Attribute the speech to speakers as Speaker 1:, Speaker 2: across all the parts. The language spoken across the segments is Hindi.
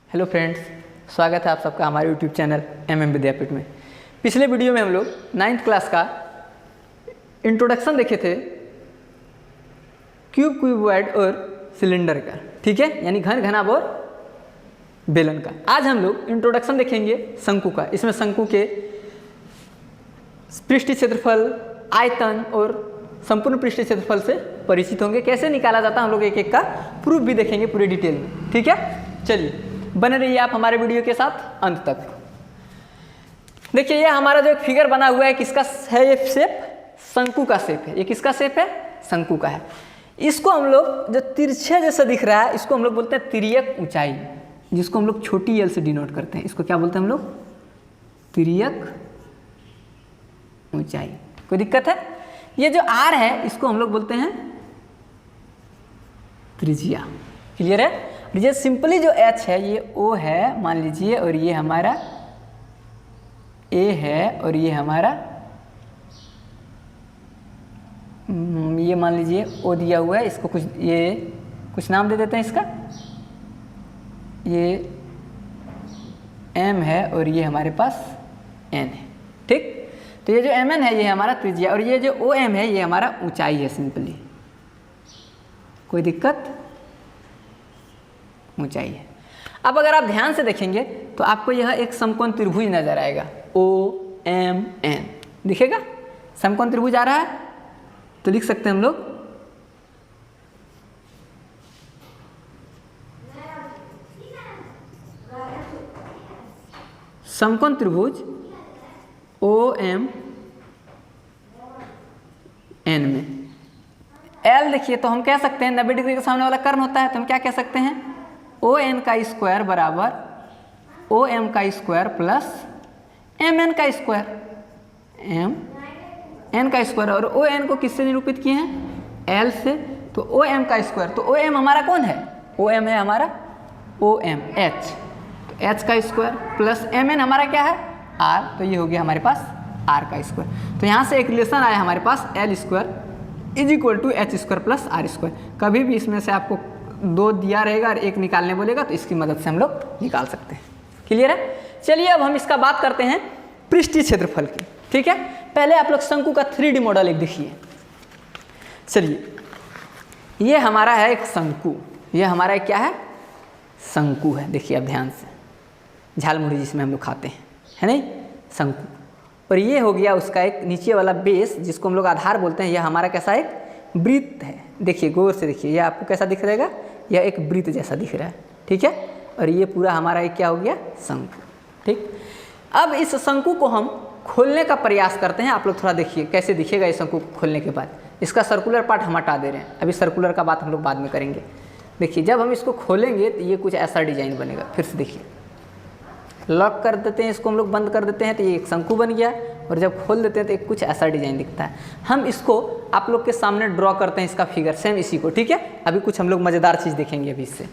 Speaker 1: हेलो फ्रेंड्स, स्वागत है आप सबका हमारे यूट्यूब चैनल MM विद्यापीठ में। पिछले वीडियो में हम लोग 9th क्लास का इंट्रोडक्शन देखे थे क्यूबॉइड और सिलेंडर का, ठीक है, यानी घन घनाभ और बेलन का। आज हम लोग इंट्रोडक्शन देखेंगे शंकु का। इसमें शंकु के पृष्ठीय क्षेत्रफल, आयतन और संपूर्ण पृष्ठीय क्षेत्रफल से परिचित होंगे। कैसे निकाला जाता है हम लोग एक एक का प्रूफ भी देखेंगे पूरे डिटेल में, ठीक है। चलिए बने रहिए आप हमारे वीडियो के साथ अंत तक। देखिए ये हमारा जो एक फिगर बना हुआ है, किसका है ये शेप? शंकु का शेप है। ये किसका शेप है? शंकु का है। इसको हम लोग जो तिरछे जैसा दिख रहा है इसको हम लोग बोलते हैं तिर्यक ऊंचाई, जिसको हम लोग छोटी एल से डिनोट करते हैं। इसको क्या बोलते हैं हम लोग? तिर्यक ऊंचाई। कोई दिक्कत है? ये जो आर है इसको हम लोग बोलते हैं त्रिज्या। क्लियर है? ये सिंपली जो एच है ये ओ है मान लीजिए, और ये हमारा ए है, और ये हमारा ये मान लीजिए ओ दिया हुआ है। इसको कुछ नाम दे देते हैं इसका। ये एम है और ये हमारे पास एन है, ठीक। तो ये जो एम एन है ये हमारा त्रिज्या, और ये जो ओ एम है ये हमारा ऊंचाई है सिंपली। कोई दिक्कत? ऊंचाई है। अब अगर आप ध्यान से देखेंगे तो आपको यह एक समकोण त्रिभुज नजर आएगा। ओ एम एन दिखेगा, समकोण त्रिभुज आ रहा है। तो लिख सकते हैं हम लोग समकोण त्रिभुज ओ एम एन में एल देखिए तो हम कह सकते हैं 90 डिग्री के सामने वाला कर्ण होता है, तो हम क्या कह सकते हैं? ओ एन का स्क्वायर बराबर ओ एम का स्क्वायर प्लस एम एन का स्क्वायर, एम एन का स्क्वायर। और ओ एन को किससे निरूपित किए हैं? एल से। तो ओ एम का स्क्वायर, तो ओ एम हमारा कौन है? ओ एम है हमारा ओ एम एच, तो एच का स्क्वायर प्लस एम एन हमारा क्या है? आर। तो ये हो गया हमारे पास आर का स्क्वायर। तो यहाँ से एक रिलेशन आया हमारे पास L square is equal to H square plus R square. कभी भी इसमें से आपको दो दिया रहेगा और एक निकालने बोलेगा तो इसकी मदद से हम लोग निकाल सकते हैं। क्लियर है? चलिए अब हम इसका बात करते हैं पृष्ठीय क्षेत्रफल की, ठीक है। पहले आप लोग शंकु का 3D मॉडल एक देखिए। चलिए ये हमारा है एक शंकु, ये हमारा एक क्या है? शंकु है। देखिए अब ध्यान से, झालमुड़ी जिसमें हम लोग खाते हैं, है नहीं, शंकु। और ये हो गया उसका एक नीचे वाला बेस जिसको हम लोग आधार बोलते हैं। यह हमारा कैसा एक वृत्त है। देखिए गौर से देखिए, यह आपको कैसा दिख रहेगा? यह एक वृत्त जैसा दिख रहा है, ठीक है। और ये पूरा हमारा एक क्या हो गया? शंकु, ठीक। अब इस शंकु को हम खोलने का प्रयास करते हैं। आप लोग थोड़ा देखिए कैसे दिखेगा ये शंकु खोलने के बाद। इसका सर्कुलर पार्ट हम हटा दे रहे हैं, अभी सर्कुलर का बात हम लोग बाद में करेंगे। देखिए जब हम इसको खोलेंगे तो ये कुछ ऐसा डिजाइन बनेगा। फिर से देखिए, लॉक कर देते हैं इसको, हम लोग बंद कर देते हैं तो ये एक शंकु बन गया, और जब खोल देते हैं तो एक कुछ ऐसा डिजाइन दिखता है। हम इसको आप लोग के सामने ड्रॉ करते हैं, इसका फिगर सेम इसी को, ठीक है। अभी कुछ हम लोग मज़ेदार चीज़ देखेंगे अभी इससे।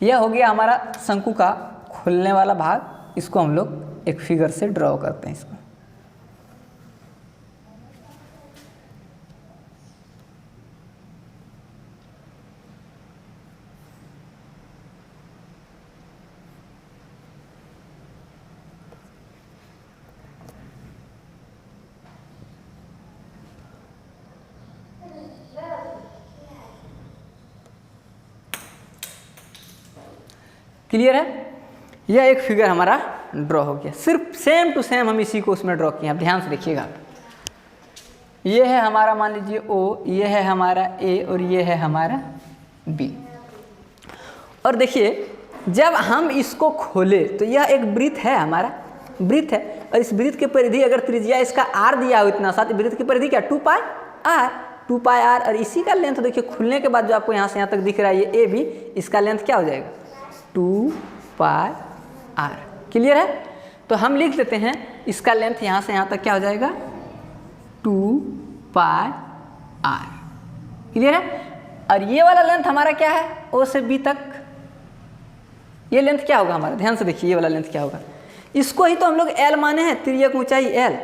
Speaker 1: यह हो गया हमारा शंकु का खोलने वाला भाग। इसको हम लोग एक फिगर से ड्रॉ करते हैं इसको। क्लियर है? यह एक फिगर हमारा ड्रॉ हो गया। सिर्फ सेम टू सेम हम इसी को उसमें ड्रॉ किए। आप ध्यान से देखिएगा, ये है हमारा मान लीजिए ओ, ये है हमारा ए, और ये है हमारा बी। और देखिए जब हम इसको खोले तो यह एक वृत्त है, हमारा वृत्त है। और इस वृत्त की परिधि अगर त्रिज्या इसका आर दिया हो इतना सा, तो वृत्त की परिधि क्या? 2 पाई आर, 2 पाई आर। और इसी का लेंथ देखिए खुलने के बाद जो आपको यहाँ से यहाँ तक दिख रहा है ये ए बी, इसका लेंथ क्या हो जाएगा? 2 पाई आर। क्लियर है? तो हम लिख देते हैं इसका लेंथ यहाँ से यहाँ तक क्या हो जाएगा? 2 पाई आर। क्लियर है? और ये वाला लेंथ हमारा क्या है? ओ से बी तक। ये लेंथ क्या होगा हमारा? ध्यान से देखिए, ये वाला लेंथ क्या होगा? इसको ही तो हम लोग एल माने हैं, तिर्यक ऊंचाई एल,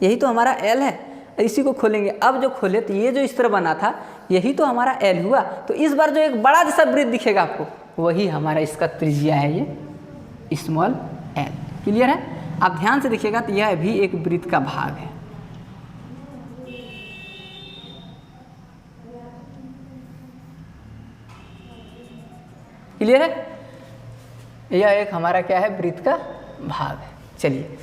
Speaker 1: यही तो हमारा एल है। इसी को खोलेंगे। अब जो खोले तो ये जो इस तरह बना था यही तो हमारा एल हुआ। तो इस बार जो एक बड़ा जैसा वृत्त दिखेगा आपको, वही हमारा इसका त्रिज्या है, ये स्मॉल एल। क्लियर है? आप ध्यान से देखिएगा तो यह भी एक वृत्त का भाग है। क्लियर है? यह एक हमारा क्या है, वृत्त का भाग है। चलिए,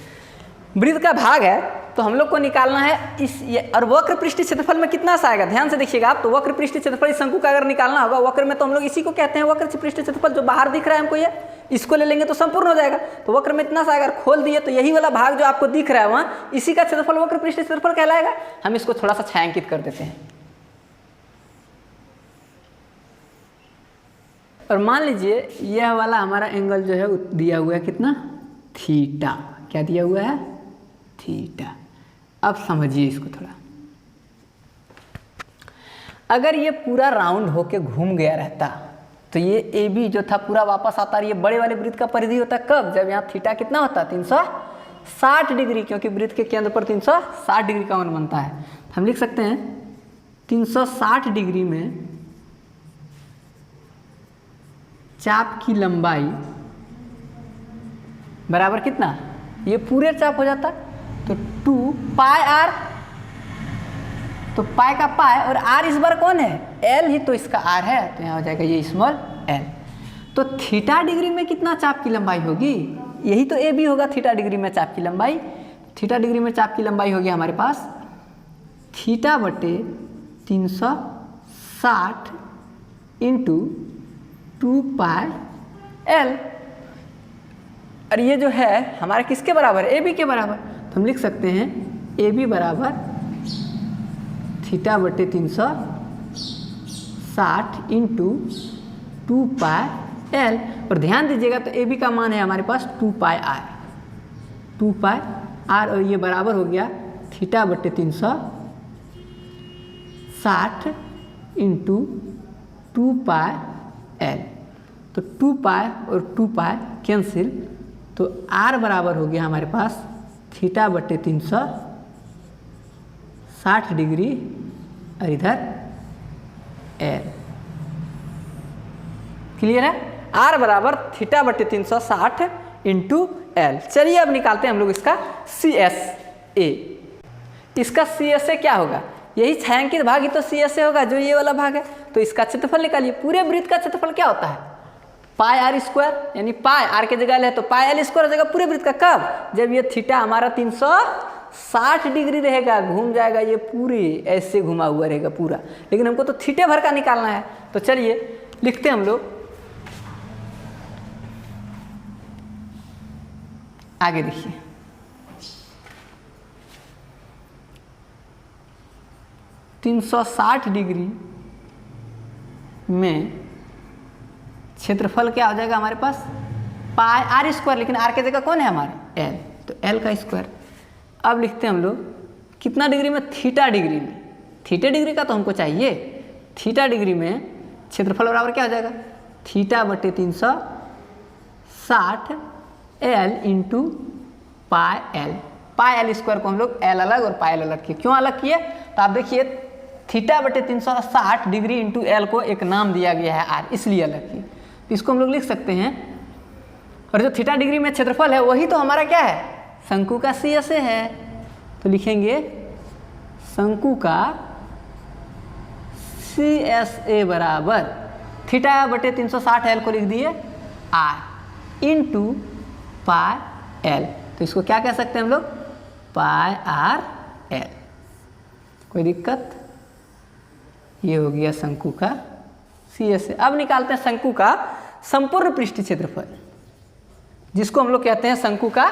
Speaker 1: वृत्त का भाग है तो हम लोग को निकालना है इस ये, और वक्र पृष्ठीय क्षेत्रफल में कितना सा आएगा, ध्यान से देखिएगा आप। तो वक्र पृष्ठीय क्षेत्रफल इस शंकु का अगर निकालना होगा, वक्र में तो हम लोग इसी को कहते हैं वक्र पृष्ठीय क्षेत्रफल, जो बाहर दिख रहा है हमको, ये इसको ले लेंगे तो संपूर्ण हो जाएगा। तो वक्र में इतना सा अगर खोल दिए तो यही वाला भाग जो आपको दिख रहा है वहाँ, इसी का क्षेत्रफल वक्र पृष्ठीय क्षेत्रफल कहलाएगा। हम इसको थोड़ा सा छायांकित कर देते हैं और मान लीजिए यह वाला हमारा एंगल जो है दिया हुआ है कितना, थीटा। क्या दिया हुआ है, थीटा। अब समझिए इसको थोड़ा, अगर ये पूरा राउंड होके घूम गया रहता तो ये ए बी जो था पूरा वापस आता, और ये बड़े वाले वृत्त का परिधि होता कब, जब यहाँ थीटा कितना होता, 360 डिग्री, क्योंकि वृत्त के केंद्र पर 360 डिग्री का कोण बनता है। हम लिख सकते हैं 360 डिग्री में चाप की लंबाई बराबर कितना, ये पूरे चाप हो जाता तो 2 पाई आर, तो पाई का पाई और आर इस बार कौन है, एल ही तो इसका आर है, तो यहाँ हो जाएगा ये स्मॉल एल। तो थीटा डिग्री में कितना चाप की लंबाई होगी, यही तो ए बी होगा थीटा डिग्री में चाप की लंबाई। थीटा डिग्री में चाप की लंबाई होगी हमारे पास थीटा बटे 360 इंटू 2 पाई एल, और ये जो है हमारा किसके बराबर है, ए बी के बराबर। तो हम लिख सकते हैं ए बी बराबर थीटा बटे 360 इंटू 2 पाई एल, और ध्यान दीजिएगा तो ए बी का मान है हमारे पास 2 पाई आर, 2 पाई आर, और ये बराबर हो गया थीटा बटे 360 इंटू 2 पाई एल। तो 2 पाई और 2 पाई कैंसिल, तो आर बराबर हो गया हमारे पास थीटा बटे 360 डिग्री और इधर एल। क्लियर है? आर बराबर थीटा बटे 360 इंटू एल। चलिए अब निकालते हैं हम लोग इसका सी एस ए। इसका सी एस ए क्या होगा, यही छायांकित भाग ही तो सी एस ए होगा, जो ये वाला भाग है। तो इसका क्षेत्रफल निकालिए। पूरे वृत्त का क्षेत्रफल क्या होता है, पाई आर स्क्वायर, यानी पाई आर के जगह ले तो पाई एल स्क्वायर हो जाएगा पूरे वृत्त का। कब, जब ये थीटा हमारा 360 डिग्री रहेगा, घूम जाएगा, ये पूरी ऐसे घुमा हुआ रहेगा पूरा, लेकिन हमको तो थीटे भर का निकालना है। तो चलिए लिखते हैं हम लोग, आगे देखिए, तीन 360 डिग्री में क्षेत्रफल क्या हो जाएगा हमारे पास, पाई आर स्क्वायर, लेकिन आर के जगह कौन है हमारे, एल, तो एल का स्क्वायर। अब लिखते हैं हम लोग कितना डिग्री में, थीटा डिग्री में। थीटा डिग्री का तो हमको चाहिए, थीटा डिग्री में क्षेत्रफल बराबर क्या हो जाएगा, थीटा बटे 360 L into pi L. Pi L square को हम लोग एल अलग और पाई एल अलग किए। क्यों अलग किए, तो आप देखिए थीटा बटे 360 डिग्री इंटू एल को एक नाम दिया गया है आर, इसलिए अलग किए। तो इसको हम लोग लिख सकते हैं, और जो थीटा डिग्री में क्षेत्रफल है वही तो हमारा क्या है, शंकु का सी एस ए है। तो लिखेंगे शंकु का सी एस ए बराबर थीटा बटे 360 एल को लिख दिए आर इंटू पाई एल। तो इसको क्या कह सकते हैं हम लोग, पाई आर एल। कोई दिक्कत, ये हो गया शंकु का सी एस ए। अब निकालते हैं शंकु का संपूर्ण पृष्ठीय क्षेत्रफल, जिसको हम लोग कहते हैं शंकु का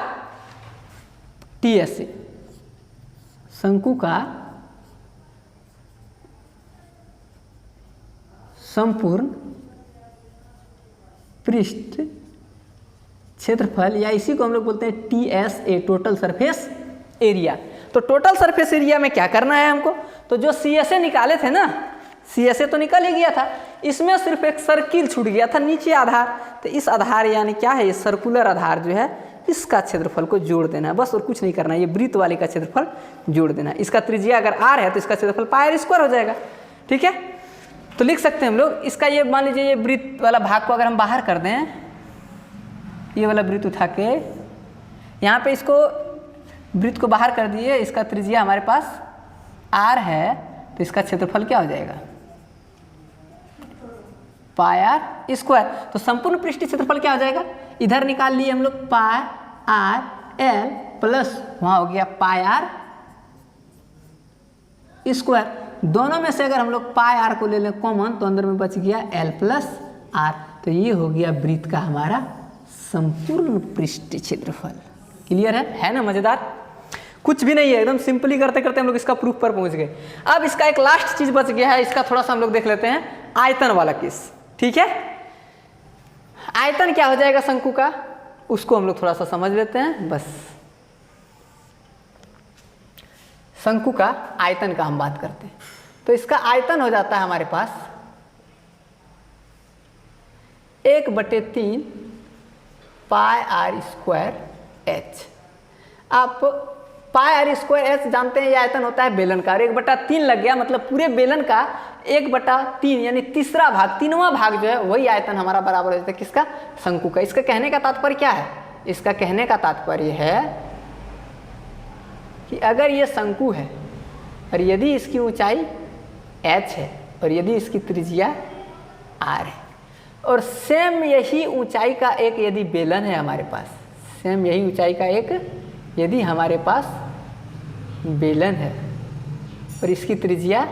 Speaker 1: टी एस ए। शंकु का संपूर्ण पृष्ठ क्षेत्रफल, या इसी को हम लोग बोलते हैं T S A, total surface area. तो टोटल सरफेस एरिया में क्या करना है हमको, तो जो सी एस ए निकाले थे ना, सी एस ए तो निकल ही गया था, इसमें सिर्फ एक सर्किल छूट गया था नीचे आधार। तो इस आधार यानी क्या है, ये सर्कुलर आधार जो है, इसका क्षेत्रफल को जोड़ देना है बस, और कुछ नहीं करना है। ये वृत्त वाले का क्षेत्रफल जोड़ देना है। इसका त्रिज्या अगर आर है तो इसका क्षेत्रफल पाई आर स्क्वायर हो जाएगा। ठीक है, तो लिख सकते हैं हम लोग इसका, ये मान लीजिए ये वृत्त वाला भाग को अगर हम बाहर कर दें, ये वाला वृत्त उठा के यहाँ पे इसको वृत्त को बाहर कर दिए, इसका त्रिज्या हमारे पास r है, तो इसका क्षेत्रफल क्या हो जाएगा, पाई आर स्क्वायर। तो संपूर्ण पृष्ठीय क्षेत्रफल क्या हो जाएगा, इधर निकाल लिए हम लोग पाई आर एल प्लस वहाँ हो गया पाई आर स्क्वायर। दोनों में से अगर हम लोग पाई आर को ले लें कॉमन तो अंदर में बच गया एल प्लस आर। तो ये हो गया वृत्त का हमारा संपूर्ण पृष्ठीय क्षेत्रफल। क्लियर है ना, मजेदार? कुछ भी नहीं है, एकदम सिंपली करते करते हम लोग इसका प्रूफ पर पहुंच गए। अब इसका एक लास्ट चीज बच गया है, इसका थोड़ा सा हम लोग देख लेते हैं, आयतन वाला केस। ठीक है, आयतन क्या हो जाएगा शंकु का, उसको हम लोग थोड़ा सा समझ लेते हैं। बस शंकु का आयतन का हम बात करते हैं, तो इसका आयतन हो जाता है हमारे पास 1/3 पाई आर स्क्वायर एच। आप पाई आर स्क्वायर एच जानते हैं, ये आयतन होता है बेलन का, और 1/3 लग गया, मतलब पूरे बेलन का 1/3 यानी तीसरा भाग, तीनवां भाग जो है वही आयतन हमारा बराबर हो जाता है किसका, शंकु का। इसका कहने का तात्पर्य क्या है, इसका कहने का तात्पर्य है कि अगर ये शंकु है और यदि इसकी ऊंचाई h है और यदि इसकी त्रिज्या r है, और सेम यही ऊंचाई का एक यदि बेलन है हमारे पास, सेम यही ऊंचाई का एक यदि हमारे पास बेलन है और इसकी त्रिज्या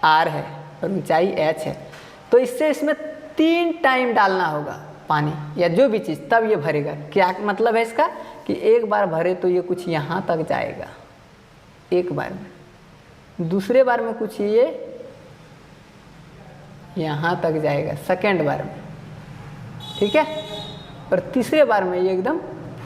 Speaker 1: r है और ऊंचाई h है, तो इससे इसमें 3 टाइम डालना होगा पानी या जो भी चीज़, तब ये भरेगा। क्या मतलब है इसका, कि एक बार भरे तो ये कुछ यहाँ तक जाएगा एक बार में, दूसरे बार में कुछ ये यहाँ तक जाएगा सेकेंड बार में, ठीक है, और तीसरे बार में ये एकदम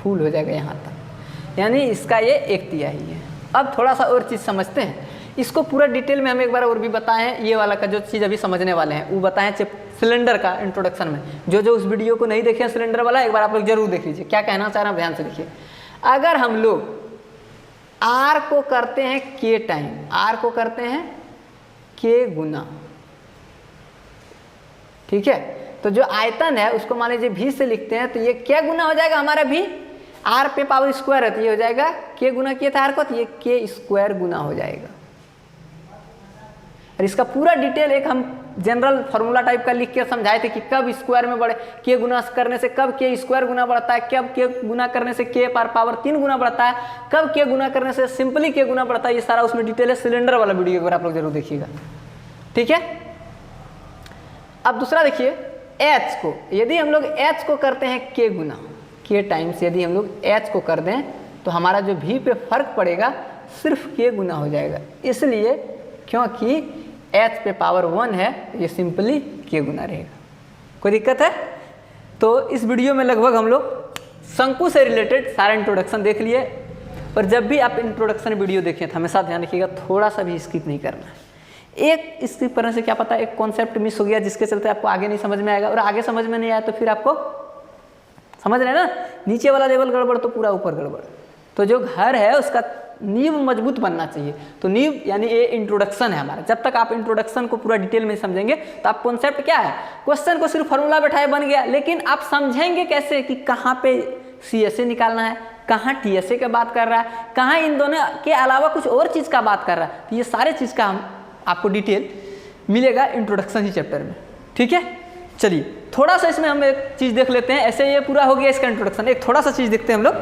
Speaker 1: फुल हो जाएगा यहाँ तक, यानी इसका ये 1/3 है। अब थोड़ा सा और चीज़ समझते हैं, इसको पूरा डिटेल में हम एक बार और भी बताए हैं, ये वाला का जो चीज़ अभी समझने वाले हैं वो बताएं सिलेंडर का इंट्रोडक्शन में। जो उस वीडियो को नहीं देखे सिलेंडर वाला, एक बार आप लोग जरूर देख लीजिए, क्या कहना चाह रहे हैं ध्यान से देखिए। अगर हम लोग r को करते हैं k टाइम, r को करते हैं k गुना, ठीक है, तो जो आयतन है उसको मान लीजिए v से लिखते हैं, तो ये क्या गुना हो जाएगा हमारा v, r पे पावर स्क्वायर है तो ये हो जाएगा k गुना किया था r को, तो ये k स्क्वायर गुना हो जाएगा। और इसका पूरा डिटेल एक हम जनरल फार्मूला टाइप का लिख के समझाए थे कि कब स्क्वायर में बढ़े, के गुना करने से कब के स्क्वायर गुना बढ़ता है, कब के गुना करने से के पावर 3 गुना बढ़ता है, कब के गुना करने से सिंपली के गुना बढ़ता है, ये सारा उसमें डिटेल है। सिलेंडर वाला वीडियो एक बार आप लोग जरूर देखिएगा, ठीक है। अब दूसरा देखिए h को, यदि हम लोग h को करते हैं k गुना, k टाइम्स यदि हम लोग h को कर दें तो हमारा जो v पे फर्क पड़ेगा सिर्फ k गुना हो जाएगा, इसलिए क्योंकि h पे पावर 1 है, ये सिंपली k गुना रहेगा। कोई दिक्कत है? तो इस वीडियो में लगभग हम लोग शंकु से रिलेटेड सारा इंट्रोडक्शन देख लिए, और जब भी आप इंट्रोडक्शन वीडियो देखें तो हमेशा ध्यान रखिएगा थोड़ा सा भी स्किप नहीं करना है। एक स्किप करने से क्या पता एक कॉन्सेप्ट मिस हो गया जिसके चलते आपको आगे नहीं समझ में आएगा, और आगे समझ में नहीं आया तो फिर आपको समझ रहे हैं ना, नीचे वाला लेवल गड़बड़ तो पूरा ऊपर गड़बड़। तो जो घर है उसका नींव मजबूत बनना चाहिए, तो नींव यानी ये इंट्रोडक्शन है हमारा। जब तक आप इंट्रोडक्शन को पूरा डिटेल में समझेंगे तो आप कॉन्सेप्ट क्या है, क्वेश्चन को सिर्फ फार्मूला बैठाए बन गया, लेकिन आप समझेंगे कैसे कि कहाँ पे CSA निकालना है, कहाँ TSA की बात कर रहा है, कहाँ इन दोनों के अलावा कुछ और चीज़ का बात कर रहा है। तो ये सारे चीज़ का हम आपको डिटेल मिलेगा इंट्रोडक्शन ही चैप्टर में, ठीक है। चलिए थोड़ा सा इसमें हम एक चीज़ देख लेते हैं, ऐसे ये पूरा हो गया इसका इंट्रोडक्शन, एक थोड़ा सा चीज़ देखते हैं हम लोग।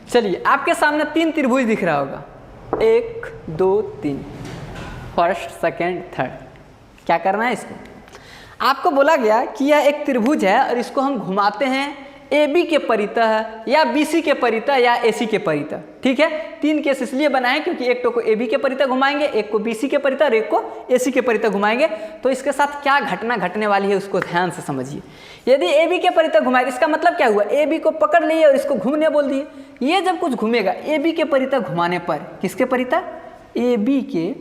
Speaker 1: चलिए आपके सामने 3 त्रिभुज दिख रहा होगा, 1 2 3, फर्स्ट सेकेंड थर्ड। क्या करना है, इसको आपको बोला गया कि यह एक त्रिभुज है और इसको हम घुमाते हैं AB के परितः या BC के परितः या AC के परितः, ठीक है। 3 केस इसलिए बनाए क्योंकि एक को AB के परितः घुमाएंगे, एक को BC के परितः और एक को AC के परितः घुमाएंगे। तो इसके साथ क्या घटना घटने वाली है उसको ध्यान से समझिए। यदि AB के परितः घुमाए, इसका मतलब क्या हुआ, AB को पकड़ लिए और इसको घूमने बोल दिए। ये जब कुछ घूमेगा AB के परितः घुमाने पर, किसके परितः, AB के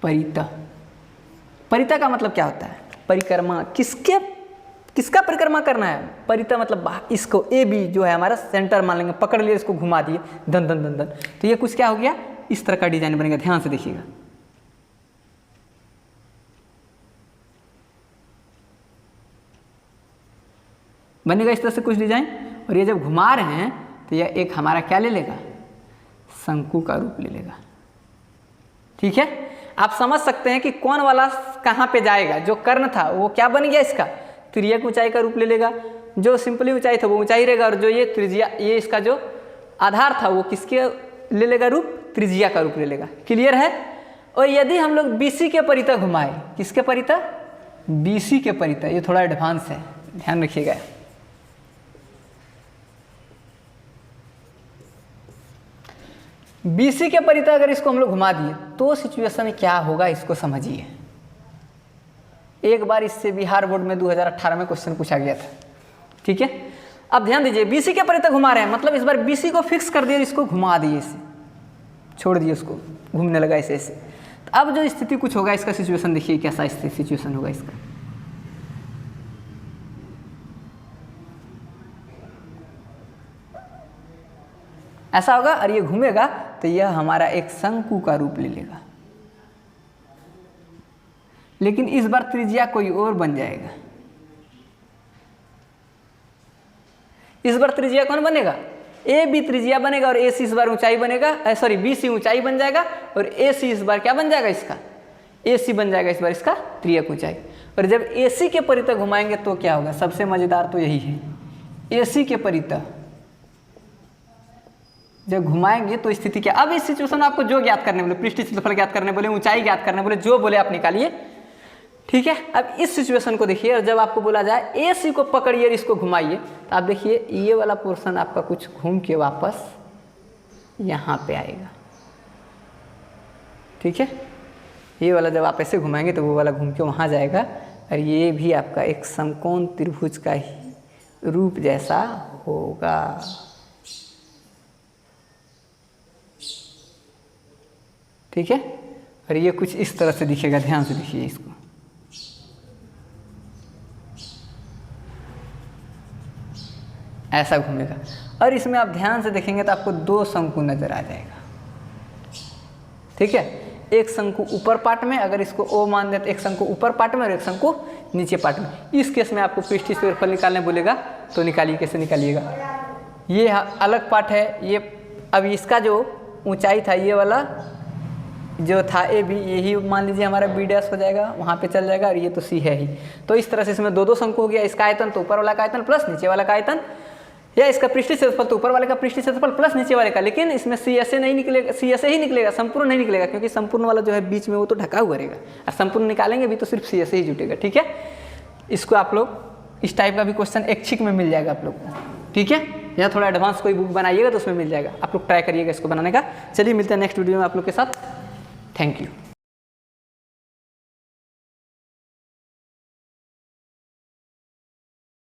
Speaker 1: परितः। परितः का मतलब क्या होता है, परिक्रमा, किसके किसका परिक्रमा करना है? परितः मतलब इसको ए बी जो है हमारा सेंटर मान लेंगे, पकड़ लिए, इसको घुमा दिए धन धन धन धन, तो ये कुछ क्या हो गया, इस तरह का डिजाइन बनेगा। ध्यान से देखिएगा, बनेगा इस तरह से कुछ डिजाइन। और ये जब घुमा रहे हैं तो यह एक हमारा क्या ले लेगा, शंकु का रूप ले लेगा। ठीक है, आप समझ सकते हैं कि कौन वाला कहाँ पे जाएगा। जो कर्ण था वो क्या बन गया, इसका तिर्यक ऊंचाई का रूप ले लेगा। जो सिंपली ऊंचाई था वो ऊंचाई रहेगा, और जो ये त्रिज्या, ये इसका जो आधार था वो किसके ले लेगा रूप, त्रिज्या का रूप ले लेगा। क्लियर है। और यदि हम लोग BC के परितः घुमाए, किसके परितः, BC के परितः, ये थोड़ा एडवांस है, ध्यान रखिएगा। BC के परितः अगर इसको हम लोग घुमा दिए तो सिचुएशन क्या होगा, इसको समझिए। एक बार इससे बिहार बोर्ड में 2018 में क्वेश्चन पूछा गया था। ठीक है, अब ध्यान दीजिए, BC के परितः घुमा रहे हैं, मतलब इस बार BC को फिक्स कर दिए, इसको घुमा दिए, इसे छोड़ दिए, उसको घूमने लगा ऐसे ऐसे। तो अब जो स्थिति कुछ होगा, इसका सिचुएशन देखिए कैसा सिचुएशन होगा इसका। ऐसा होगा, और ये घूमेगा तो यह हमारा एक शंकु का रूप ले लेगा, लेकिन इस बार त्रिज्या कोई और बन जाएगा। इस बार त्रिज्या कौन बनेगा, AB त्रिज्या बनेगा, और AC इस बार ऊंचाई बनेगा, सॉरी BC ऊंचाई बन जाएगा, और AC इस बार क्या बन जाएगा, इसका AC बन जाएगा इस बार इसका त्रियक ऊंचाई। और जब AC के परितः घुमाएंगे तो क्या होगा, सबसे मजेदार तो यही है, AC के परितः जब घुमाएंगे तो स्थिति क्या। अब इस सिचुएशन में आपको जो ज्ञात करने बोले, पृष्ठीय क्षेत्रफल ज्ञात करने बोले, ऊंचाई ज्ञात करने बोले, जो बोले आप निकालिए। ठीक है, अब इस सिचुएशन को देखिए, और जब आपको बोला जाए AC को पकड़िए, इसको घुमाइए, तो आप देखिए ये वाला पोर्शन आपका कुछ घूम के वापस यहाँ पे आएगा। ठीक है, ये वाला जब आप ऐसे घुमाएंगे तो वो वाला घूम के वहाँ जाएगा, और ये भी आपका एक समकोण त्रिभुज का ही रूप जैसा होगा। ठीक है, और ये कुछ इस तरह से दिखेगा, ध्यान से देखिए इसको। ऐसा घूमेगा, और इसमें आप ध्यान से देखेंगे तो आपको दो शंकु नजर आ जाएगा। ठीक है, एक शंकु ऊपर पार्ट में, अगर इसको O मान दें तो एक शंकु ऊपर पार्ट में और एक शंकु नीचे पार्ट में। इस केस में आपको पृष्ठीय क्षेत्रफल निकालने बोलेगा तो निकालिए, कैसे निकालिएगा। ये अलग पार्ट है, ये अब इसका जो ऊंचाई था ये वाला जो था AB, यही मान लीजिए हमारा B' हो जाएगा, वहाँ पे चल जाएगा, और ये तो C है ही। तो इस तरह से इसमें दो दो शंकु हो गया, इसका आयतन तो ऊपर वाला का आयतन प्लस नीचे वाला का आयतन, या इसका पृष्ठीय क्षेत्रफल तो ऊपर वाले का पृष्ठीय क्षेत्रफल प्लस नीचे वाले का। लेकिन इसमें CSA नहीं निकलेगा, CSA ही निकलेगा, संपूर्ण नहीं निकलेगा, क्योंकि संपूर्ण वाला जो है बीच में वो तो ढका हुआ रहेगा, और संपूर्ण निकालेंगे भी तो सिर्फ CSA ही जुटेगा। ठीक है, इसको आप लोग इस टाइप का भी क्वेश्चन ऐच्छिक में मिल जाएगा आप लोग को। ठीक है, या थोड़ा एडवांस कोई बुक बनाइएगा तो उसमें मिल जाएगा, आप लोग ट्राई करिएगा इसको बनाने का। चलिए मिलते हैं नेक्स्ट वीडियो में आप लोग के साथ। Thank you.